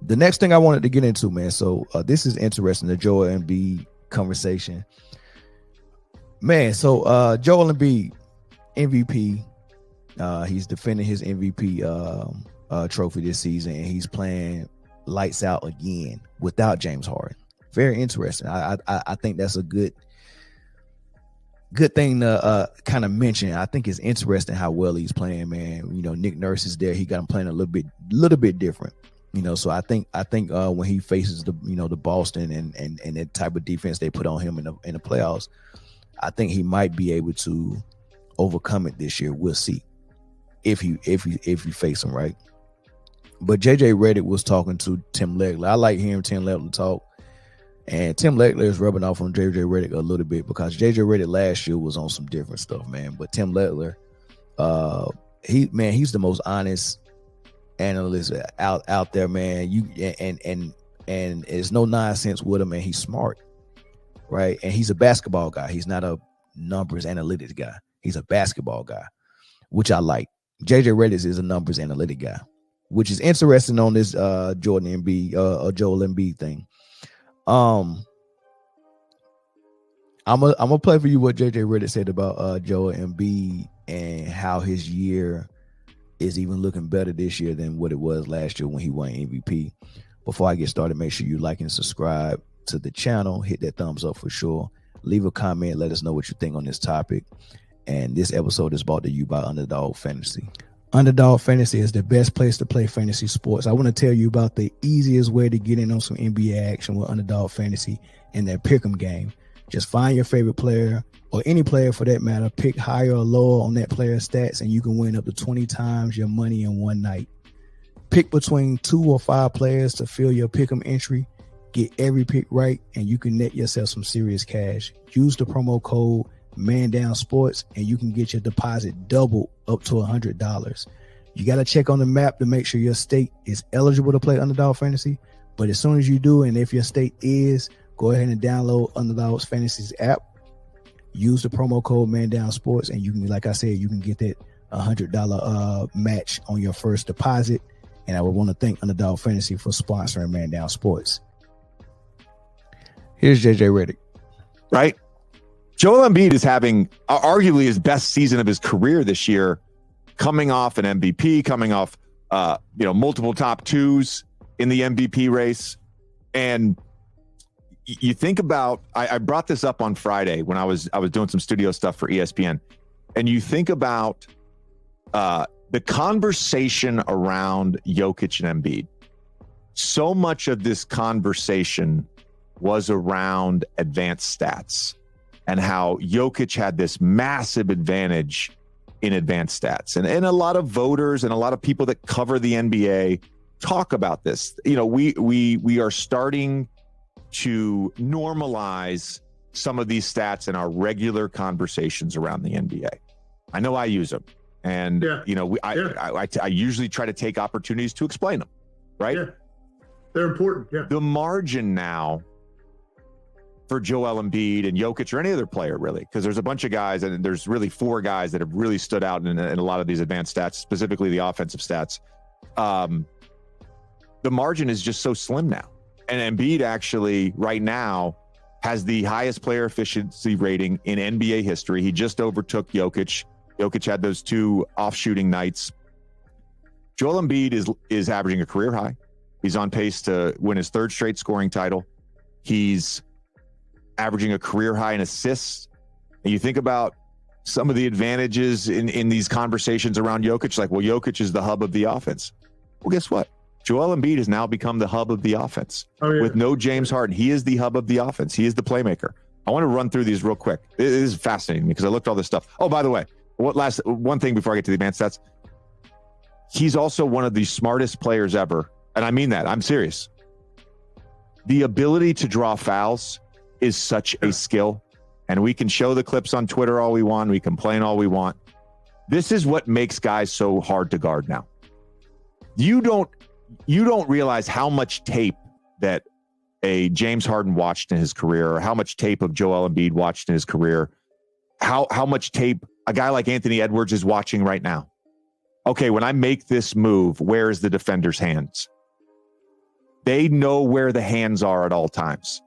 The next thing I wanted to get into, man. So this is interesting, the Joel Embiid conversation. Man, so Joel Embiid, MVP. He's defending his MVP trophy this season, and he's playing lights out again without James Harden. Very interesting. I think that's a good thing to kind of mention. I think it's interesting how well he's playing, man. You know, Nick Nurse is there. He got him playing a little bit different. You know, so I think when he faces the Boston and that type of defense they put on him in the playoffs, I think he might be able to overcome it this year. We'll see if you face him, right. But JJ Reddick was talking to Tim Legler. I like hearing Tim Legler talk, and Tim Legler is rubbing off on JJ Reddick a little bit because JJ Reddick last year was on some different stuff, man. But Tim Legler, he's the most honest analyst out there, man. And there's no nonsense with him, and he's smart, right? And he's a basketball guy. He's not a numbers analytics guy. He's a basketball guy, which I like. JJ Reddick is a numbers analytic guy, which is interesting on this Joel Embiid thing. I'm gonna play for you what JJ Reddick said about Joel Embiid and how his year is even looking better this year than what it was last year when he won MVP. Before I get started, make sure you like and subscribe to the channel. Hit that thumbs up for sure. Leave a comment. Let us know what you think on this topic. And this episode is brought to you by Underdog Fantasy. Underdog Fantasy is the best place to play fantasy sports. I want to tell you about the easiest way to get in on some NBA action with Underdog Fantasy and their pick'em game. Just find your favorite player, or any player for that matter, pick higher or lower on that player's stats, and you can win up to 20 times your money in one night. Pick between 2 or 5 players to fill your pick'em entry. Get every pick right, and you can net yourself some serious cash. Use the promo code ManDownSports, and you can get your deposit doubled up to $100. You got to check on the map to make sure your state is eligible to play Underdog Fantasy. But as soon as you do, and if your state is, go ahead and download Underdog Fantasy's app. Use the promo code ManDownSports, and you can, like I said, you can get that $100 match on your first deposit. And I would want to thank Underdog Fantasy for sponsoring Man Down Sports. Here's JJ Reddick. Right. Joel Embiid is having arguably his best season of his career this year, coming off an MVP, coming off multiple top twos in the MVP race. And you think about, I brought this up on Friday when I was doing some studio stuff for ESPN, and you think about the conversation around Jokic and Embiid. So much of this conversation was around advanced stats and how Jokic had this massive advantage in advanced stats. And a lot of voters and a lot of people that cover the NBA talk about this. You know, we are starting to normalize some of these stats in our regular conversations around the NBA. I know I use them, and I usually try to take opportunities to explain them. Right? Yeah, they're important. Yeah, the margin now for Joel Embiid and Jokic or any other player, really, because there's a bunch of guys, and there's really 4 guys that have really stood out in a lot of these advanced stats, specifically the offensive stats. The margin is just so slim now. And Embiid actually right now has the highest player efficiency rating in NBA history. He just overtook Jokic. Jokic had those 2 off-shooting nights. Joel Embiid is averaging a career high. He's on pace to win his 3rd straight scoring title. He's averaging a career high in assists. And you think about some of the advantages in these conversations around Jokic, like, well, Jokic is the hub of the offense. Well, guess what? Joel Embiid has now become the hub of the offense. With no James Harden. He is the hub of the offense. He is the playmaker. I want to run through these real quick. It is fascinating to me because I looked at all this stuff. Oh, by the way, one thing before I get to the advanced stats. He's also one of the smartest players ever. And I mean that. I'm serious. The ability to draw fouls is such a skill. And we can show the clips on Twitter all we want. We complain all we want. This is what makes guys so hard to guard now. You don't realize how much tape that a James Harden watched in his career, or how much tape of Joel Embiid watched in his career, how much tape a guy like Anthony Edwards is watching right now. Okay, when I make this move, where is the defender's hands? They know where the hands are at all times.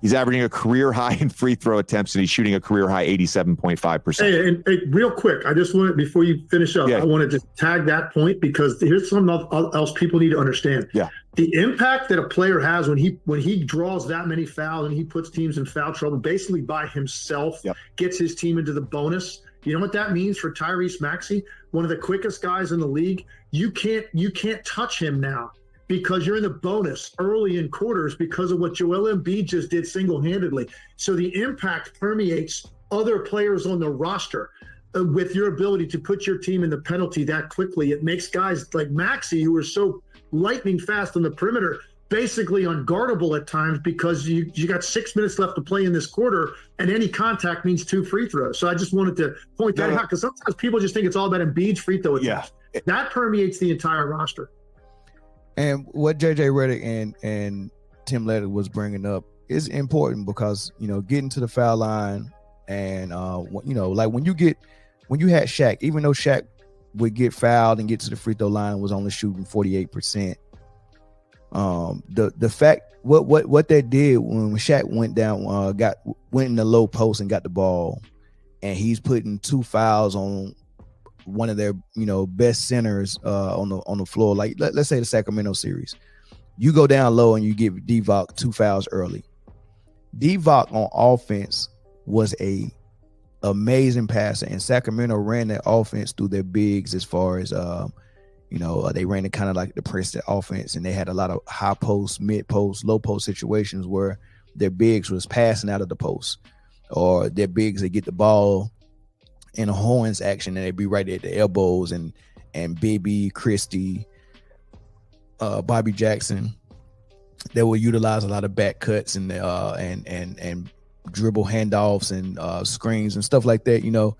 He's averaging a career high in free throw attempts, and he's shooting a career high 87.5%. Hey, real quick, I just wanted, before you finish up, I want to just tag that point, because here's something else people need to understand. Yeah. The impact that a player has when he draws that many fouls and he puts teams in foul trouble basically by himself, gets his team into the bonus. You know what that means for Tyrese Maxey? One of the quickest guys in the league. You can't touch him now, because you're in the bonus early in quarters because of what Joel Embiid just did single-handedly. So the impact permeates other players on the roster with your ability to put your team in the penalty that quickly. It makes guys like Maxey, who are so lightning fast on the perimeter, basically unguardable at times, because you got 6 minutes left to play in this quarter, and any contact means 2 free throws. So I just wanted to point that out, because sometimes people just think it's all about Embiid's free throw attempts. That permeates the entire roster. And what JJ Reddick and Tim Leddick was bringing up is important, because, you know, getting to the foul line and, you know, like when you had Shaq, even though Shaq would get fouled and get to the free throw line and was only shooting 48%. The fact what that did when Shaq went down, went in the low post and got the ball, and he's putting 2 fouls on one of their, you know, best centers on the floor. Like let's say the Sacramento series, you go down low and you give Divock 2 fouls early. Divock on offense was a amazing passer, and Sacramento ran their offense through their bigs, as far as you know, they ran it kind of like the press offense, and they had a lot of high post, mid post, low post situations where their bigs was passing out of the post, or their bigs, they get the ball in a horns action and they'd be right at the elbows, and Bibby, Christie, Bobby Jackson, they will utilize a lot of back cuts and dribble handoffs and screens and stuff like that. You know,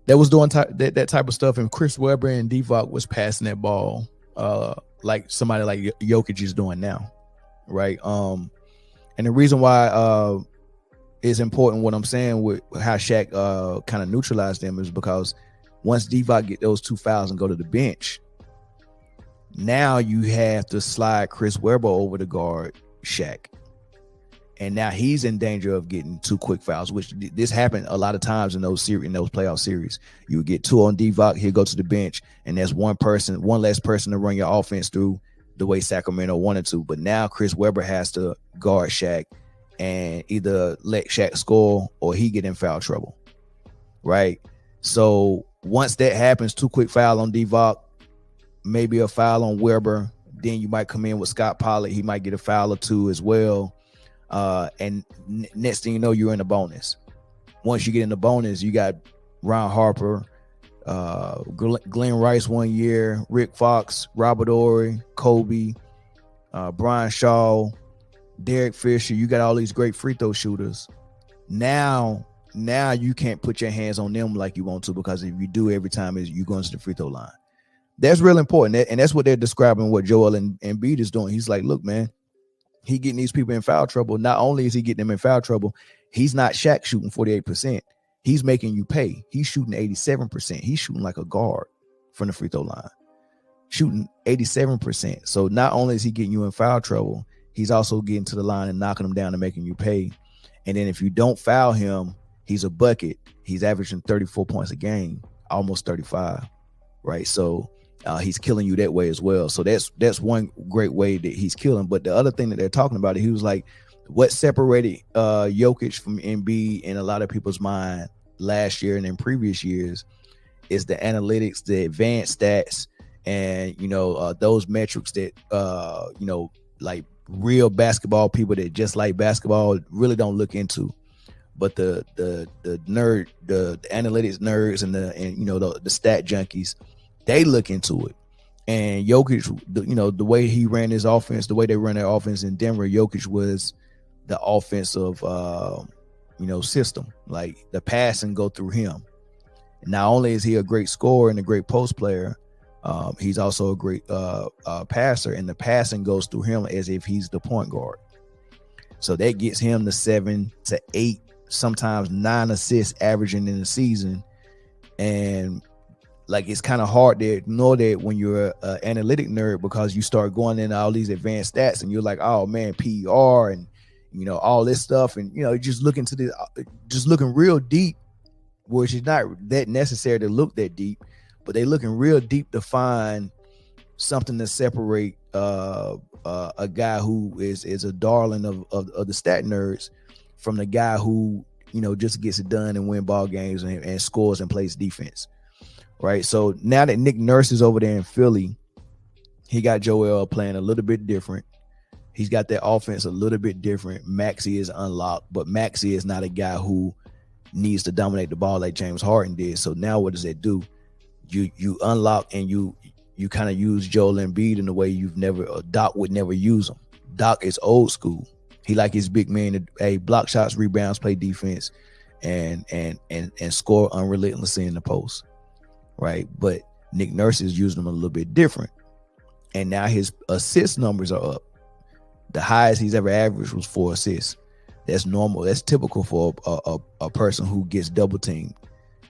that was doing that type of stuff, and Chris Webber and Divock was passing that ball like somebody like Jokic is doing now, right? And the reason why it's important what I'm saying with how Shaq kind of neutralized them is because once Divock get those 2 fouls and go to the bench, now you have to slide Chris Webber over to guard Shaq. And now he's in danger of getting 2 quick fouls, which this happened a lot of times in those playoff series. You would get 2 on Divock, he'll go to the bench, and there's one less person to run your offense through the way Sacramento wanted to. But now Chris Webber has to guard Shaq and either let Shaq score or he get in foul trouble, right? So once that happens, 2 quick foul on Divock, maybe a foul on Webber, then you might come in with Scott Pollard, he might get a foul or 2 as well. And next thing you know, you're in the bonus. Once you get in the bonus, you got Ron Harper, Glenn Rice 1 year, Rick Fox, Robert Horry, Kobe, Brian Shaw, Derek Fisher. You got all these great free throw shooters. Now you can't put your hands on them like you want to, because if you do, every time you go into the free throw line. That's real important, and that's what they're describing what Joel Embiid is doing. He's like, look, man, he getting these people in foul trouble. Not only is he getting them in foul trouble, he's not Shaq shooting 48%. He's making you pay. He's shooting 87%. He's shooting like a guard from the free throw line, shooting 87%. So not only is he getting you in foul trouble, he's also getting to the line and knocking them down and making you pay. And then if you don't foul him, he's a bucket. He's averaging 34 points a game, almost 35, right? So he's killing you that way as well. So that's one great way that he's killing. But the other thing that they're talking about, he was like, what separated Jokic from Embiid in a lot of people's mind last year and in previous years is the analytics, the advanced stats, and those metrics that like real basketball people that just like basketball really don't look into. But the analytics nerds and the stat junkies, they look into it. And Jokic, the way he ran his offense, the way they run their offense in Denver, Jokic was the offensive system. Like the passing go through him. And not only is he a great scorer and a great post player, he's also a great passer, and the passing goes through him as if he's the point guard. So that gets him the 7 to 8, sometimes 9 assists averaging in the season. And like it's kind of hard to ignore that when you're an analytic nerd, because you start going into all these advanced stats and you're like, oh man, PER and all this stuff, and just looking real deep, which is not that necessary to look that deep, but they looking real deep to find something to separate a guy who is a darling of the stat nerds from the guy who just gets it done and win ball games and scores and plays defense. Right. So now that Nick Nurse is over there in Philly, he got Joel playing a little bit different. He's got that offense a little bit different. Maxey is unlocked, but Maxey is not a guy who needs to dominate the ball like James Harden did. So now what does that do? You unlock and you kind of use Joel Embiid in the way Doc would never use him. Doc is old school. He like his big man to block shots, rebounds, play defense, and score unrelentlessly in the post. Right, but Nick Nurse is using them a little bit different, and now his assist numbers are up. The highest he's ever averaged was 4 assists. That's normal. That's typical for a person who gets double teamed.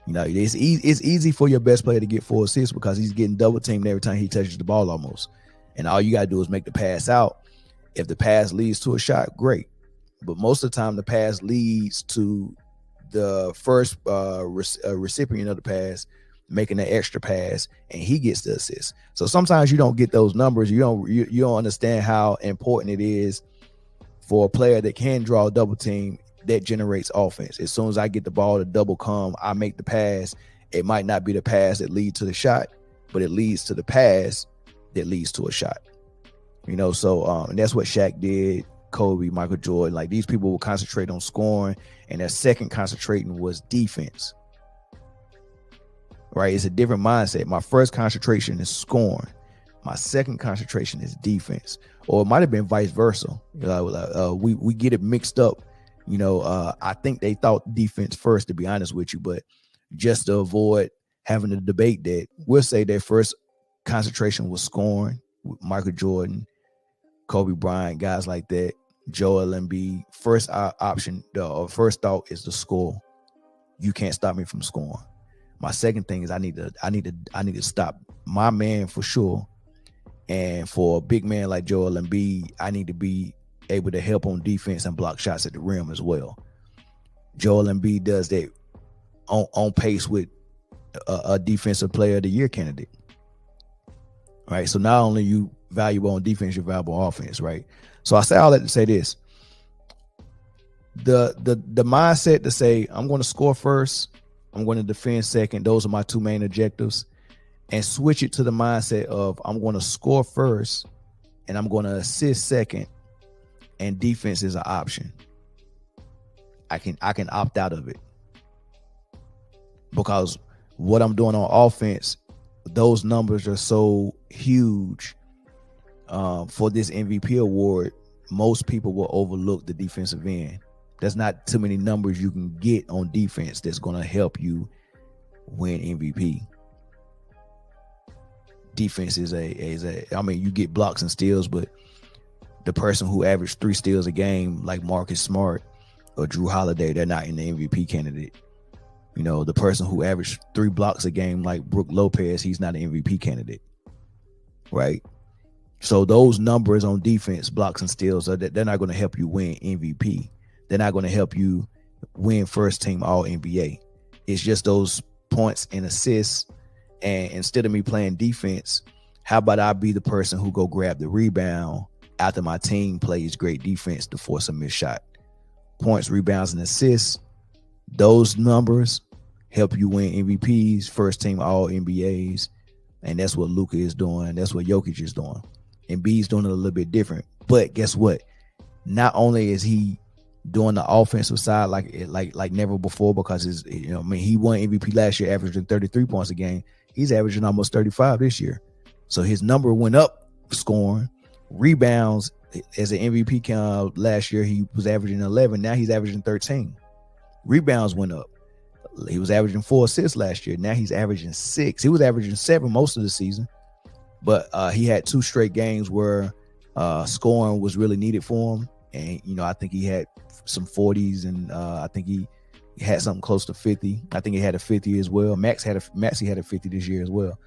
It's easy for your best player to get 4 assists because he's getting double teamed every time he touches the ball almost, and all you gotta do is make the pass out. If the pass leads to a shot, great, but most of the time the pass leads to the first recipient of the pass making an extra pass, and he gets the assist. So sometimes you don't get those numbers. You don't understand how important it is for a player that can draw a double team that generates offense. As soon as I get the ball to double come, I make the pass. It might not be the pass that leads to the shot, but it leads to the pass that leads to a shot. So and that's what Shaq did, Kobe, Michael Jordan. Like, these people will concentrate on scoring, and their second concentrating was defense. Right, it's a different mindset. My first concentration is scoring. My second concentration is defense, or it might have been vice versa. We get it mixed up. I think they thought defense first, to be honest with you, but just to avoid having a debate, that we'll say their first concentration was scoring. Michael Jordan, Kobe Bryant, guys like that. Joel Embiid, first option or first thought is to score. You can't stop me from scoring. My second thing is I need to stop my man for sure. And for a big man like Joel Embiid, I need to be able to help on defense and block shots at the rim as well. Joel Embiid does that on pace with a defensive player of the year candidate. Right. So not only you valuable on defense, you're valuable on offense, right? So I say all that to say this. The mindset to say I'm going to score first, I'm going to defend second. Those are my two main objectives. And switch it to the mindset of I'm going to score first and I'm going to assist second, and defense is an option. I can opt out of it because what I'm doing on offense, those numbers are so huge for this MVP award. Most people will overlook the defensive end. There's not too many numbers you can get on defense that's going to help you win MVP. Defense is I mean, you get blocks and steals, but the person who averaged 3 steals a game, like Marcus Smart or Drew Holiday, they're not in the MVP candidate. The person who averaged 3 blocks a game, like Brook Lopez, he's not an MVP candidate, right? So those numbers on defense, blocks and steals, they're not going to help you win MVP. They're not going to help you win first team All NBA. It's just those points and assists. And instead of me playing defense, how about I be the person who go grab the rebound after my team plays great defense to force a missed shot? Points, rebounds, and assists, those numbers help you win MVPs, first team All NBAs. And that's what Luka is doing. That's what Jokic is doing. Embiid's doing it a little bit different. But guess what? Not only is he doing the offensive side like never before, because he won MVP last year, averaging 33 points a game. He's averaging almost 35 this year. So his number went up scoring. Rebounds, as an MVP last year, he was averaging 11. Now he's averaging 13. Rebounds went up. He was averaging 4 assists last year. Now he's averaging 6. He was averaging 7 most of the season. But he had 2 straight games where scoring was really needed for him. And, I think he had some 40s, and I think he had something close to 50. I think he had a 50 as well. Maxey had a 50 this year as well.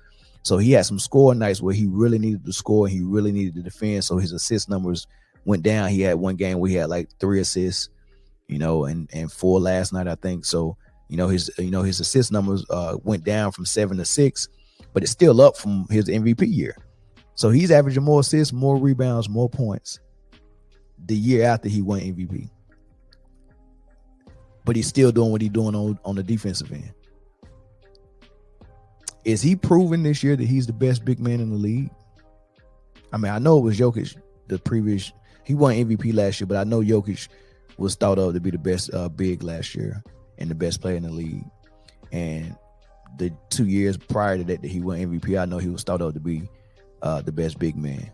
So he had some scoring nights where he really needed to score and he really needed to defend. So his assist numbers went down. He had one game where he had like 3 assists, and 4 last night, I think. So, his assist numbers went down from 7 to 6, but it's still up from his MVP year. So he's averaging more assists, more rebounds, more points the year after he won MVP. But he's still doing what he's doing on the defensive end. Is he proving this year that he's the best big man in the league? I mean, I know it was Jokic he won MVP last year, but I know Jokic was thought of to be the best big last year and the best player in the league. And the 2 years prior to that he won MVP, I know he was thought of to be the best big man.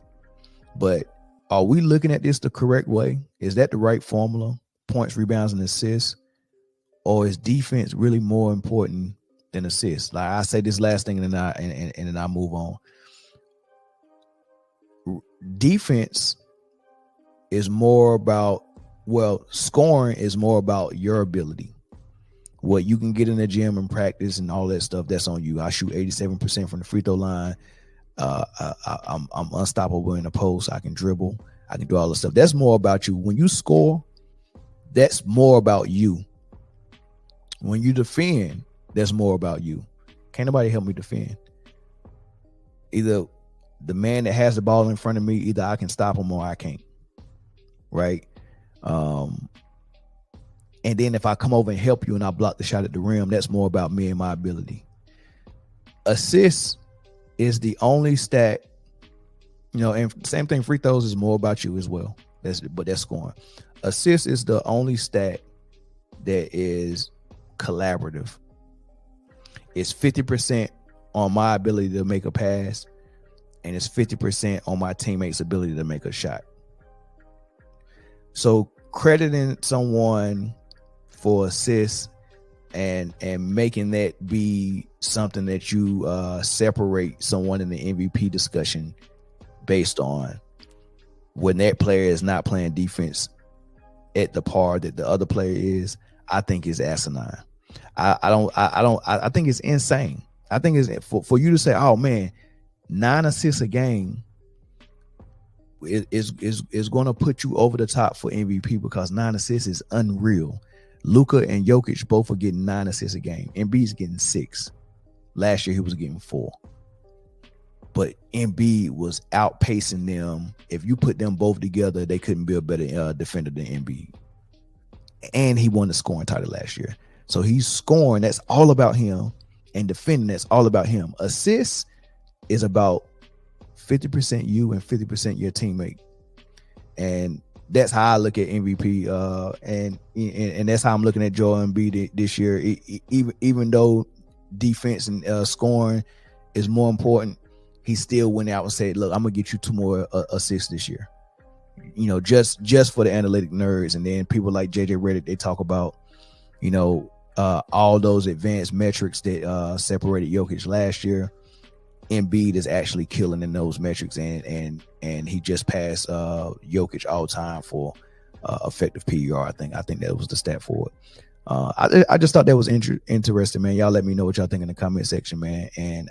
But are we looking at this the correct way? Is that the right formula? Points, rebounds, and assists? Or is defense really more important than assists? Like I say this last thing and then I move on. Defense is more about, scoring is more about your ability. What you can get in the gym and practice and all that stuff, that's on you. I shoot 87% from the free throw line. I'm unstoppable in the post. I can dribble. I can do all the stuff. That's more about you. When you score, that's more about you. When you defend, that's more about you. Can't nobody help me defend. Either the man that has the ball in front of me, either I can stop him or I can't. Right? And then if I come over and help you and I block the shot at the rim, that's more about me and my ability. Assists is the only stat, and same thing, free throws is more about you as well. But that's scoring. Assist is the only stat that is collaborative. It's 50% on my ability to make a pass, and it's 50% on my teammates' ability to make a shot. So crediting someone for assists and making that be something that you separate someone in the MVP discussion based on when that player is not playing defense at the par that the other player is, I think is asinine. I think it's insane. I think it's for you to say, oh man, 9 assists a game is going to put you over the top for MVP because 9 assists is unreal. Luka and Jokic both are getting 9 assists a game. Embiid's getting 6. Last year he was getting 4. But Embiid was outpacing them. If you put them both together, they couldn't be a better defender than Embiid. And he won the scoring title last year. So he's scoring, that's all about him. And defending, that's all about him. Assists is about 50% you and 50% your teammate. And that's how I look at MVP. And that's how I'm looking at Joel Embiid this year. Even though defense and scoring is more important, he still went out and said, look, I'm going to get you 2 more assists this year. Just for the analytic nerds. And then people like JJ Reddick, they talk about, all those advanced metrics that separated Jokic last year. Embiid is actually killing in those metrics, and he just passed Jokic all time for effective PER. I think that was the stat for it. I just thought that was interesting, man. Y'all let me know what y'all think in the comment section, man. And